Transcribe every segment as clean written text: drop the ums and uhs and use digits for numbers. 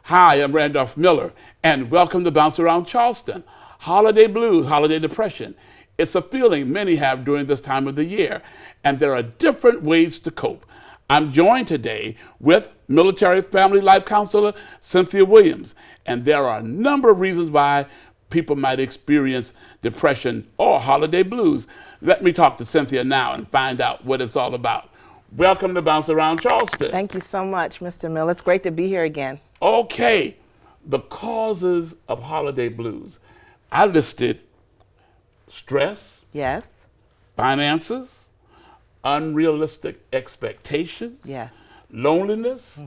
Hi, I'm Randolph Miller, and welcome to Bounce Around Charleston. Holiday blues, holiday depression. It's a feeling many have during this time of the year, and there are different ways to cope. I'm joined today with military family life counselor Cynthia Williams, and there are a number of reasons why people might experience depression or holiday blues. Let me talk to Cynthia now and find out what it's all about. Welcome to Bounce Around Charleston. Thank you so much, Mr. Mill. It's great to be here again. Okay, the causes of holiday blues. I listed stress, Yes, finances, unrealistic expectations, yes, loneliness,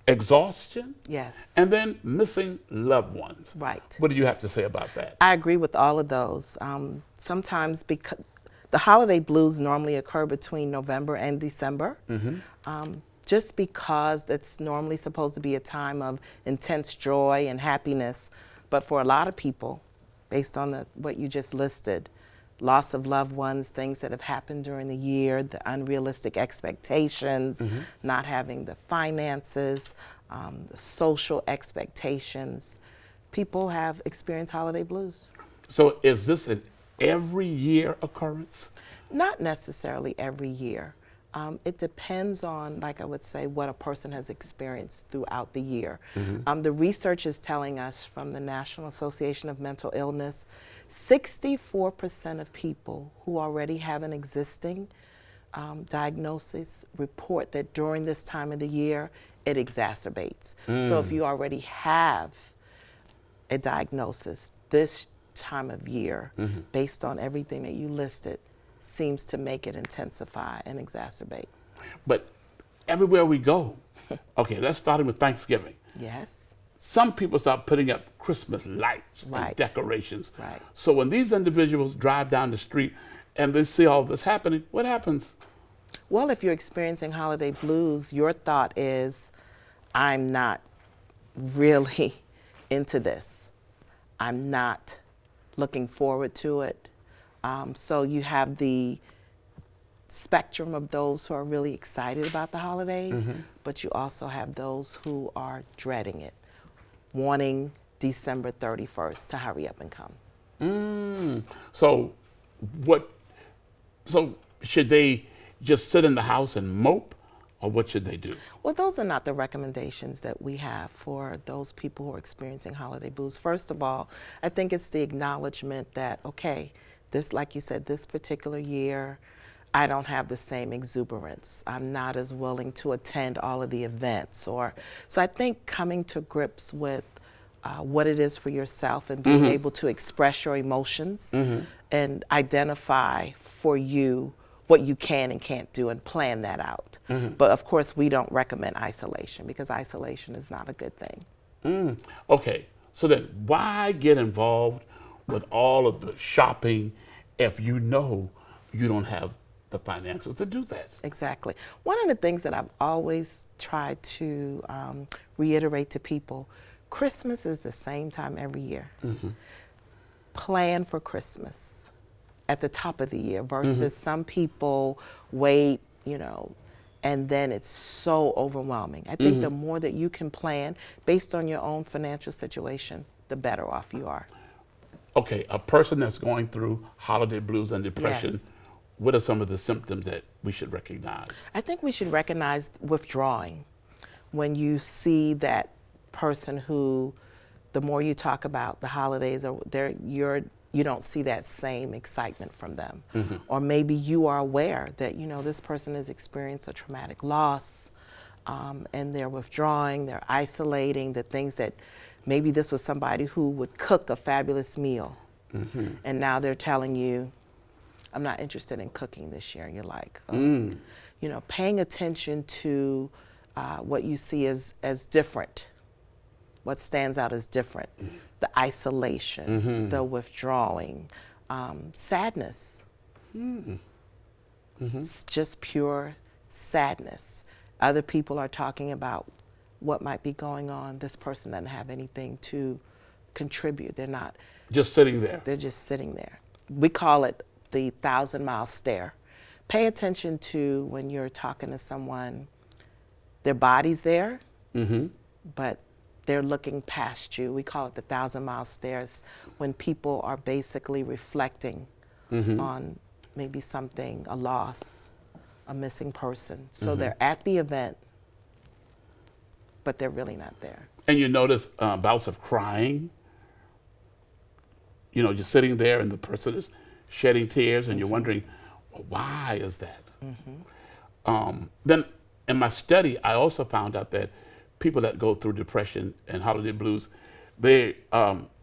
exhaustion, yes. and then missing loved ones. Right. What do you have to say about that? I agree with all of those. Sometimes because the holiday blues normally occur between November and December, just because it's normally supposed to be a time of intense joy and happiness. But for a lot of people, based on what you just listed, loss of loved ones, things that have happened during the year, the unrealistic expectations, not having the finances, the social expectations, people have experienced holiday blues. So is this an every year occurrence? Not necessarily every year. It depends on, like I would say, what a person has experienced throughout the year. The research is telling us from the National Association of Mental Illness, 64% of people who already have an existing diagnosis report that during this time of the year, it exacerbates. So if you already have a diagnosis, this time of year, based on everything that you listed, seems to make it intensify and exacerbate. But everywhere we go, okay, let's start with Thanksgiving. Yes. Some people start putting up Christmas lights and Right. decorations. Right. So when these individuals drive down the street and they see all this happening, what happens? Well, if you're experiencing holiday blues, your thought is, I'm not really into this. I'm not looking forward to it. So you have the spectrum of those who are really excited about the holidays, but you also have those who are dreading it, wanting December 31st to hurry up and come. So what? So should they just sit in the house and mope, or what should they do? Well, those are not the recommendations that we have for those people who are experiencing holiday blues. First of all, I think it's the acknowledgement that, okay, this, like you said, this particular year, I don't have the same exuberance. I'm not as willing to attend all of the events. So I think coming to grips with what it is for yourself and being able to express your emotions and identify for you what you can and can't do and plan that out. But of course, we don't recommend isolation because isolation is not a good thing. Okay, so then why get involved with all of the shopping if you know you don't have the finances to do that? Exactly. One of the things that I've always tried to reiterate to people, Christmas is the same time every year. Plan for Christmas at the top of the year versus some people wait, and then it's so overwhelming. I think the more that you can plan based on your own financial situation, the better off you are. Okay, a person that's going through holiday blues and depression, Yes. what are some of the symptoms that we should recognize? I think we should recognize withdrawing. When you see that person who, the more you talk about the holidays, you don't see that same excitement from them. Or maybe you are aware that, this person has experienced a traumatic loss and they're withdrawing, they're isolating, the things that maybe this was somebody who would cook a fabulous meal. And now they're telling you, I'm not interested in cooking this year. And you're like, oh. Paying attention to what you see as different, what stands out as different, the isolation, the withdrawing, sadness. It's just pure sadness. Other people are talking about what might be going on. This person doesn't have anything to contribute. They're not. Just sitting there. They're just sitting there. We call it the 1,000-mile stare. Pay attention to when you're talking to someone, their body's there, but they're looking past you. We call it the 1,000-mile stares, when people are basically reflecting on maybe something, a loss, a missing person. So they're at the event, but they're really not there. And you notice bouts of crying, you know, just sitting there and the person is shedding tears and you're wondering, well, why is that? Then in my study, I also found out that people that go through depression and holiday blues, they,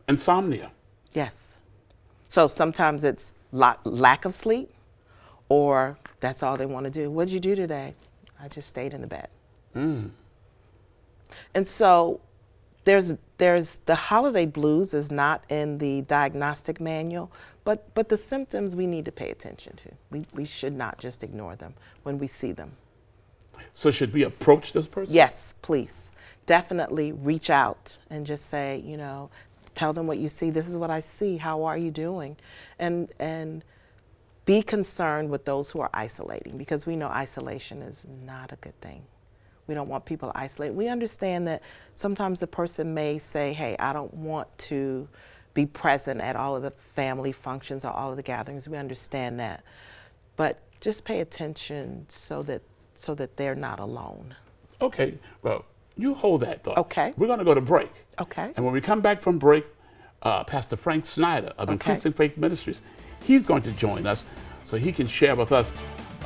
insomnia. Yes. So sometimes it's lack of sleep, or that's all they want to do. What did you do today? I just stayed in the bed. And so there's the holiday blues is not in the diagnostic manual, but the symptoms we need to pay attention to. We should not just ignore them when we see them. So should we approach this person? Yes, please. Definitely reach out and just say, you know, tell them what you see. This is what I see. How are you doing? And be concerned with those who are isolating, because we know isolation is not a good thing. We don't want people isolated. We understand that sometimes the person may say, hey, I don't want to be present at all of the family functions or all of the gatherings. We understand that. But just pay attention so that they're not alone. Okay, well, you hold that thought. Okay. We're going to go to break. Okay. And when we come back from break, Pastor Frank Snyder of Increasing Faith Ministries, he's going to join us so he can share with us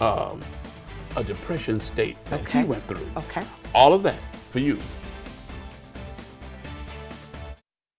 a depression state that he went through. Okay. All of that for you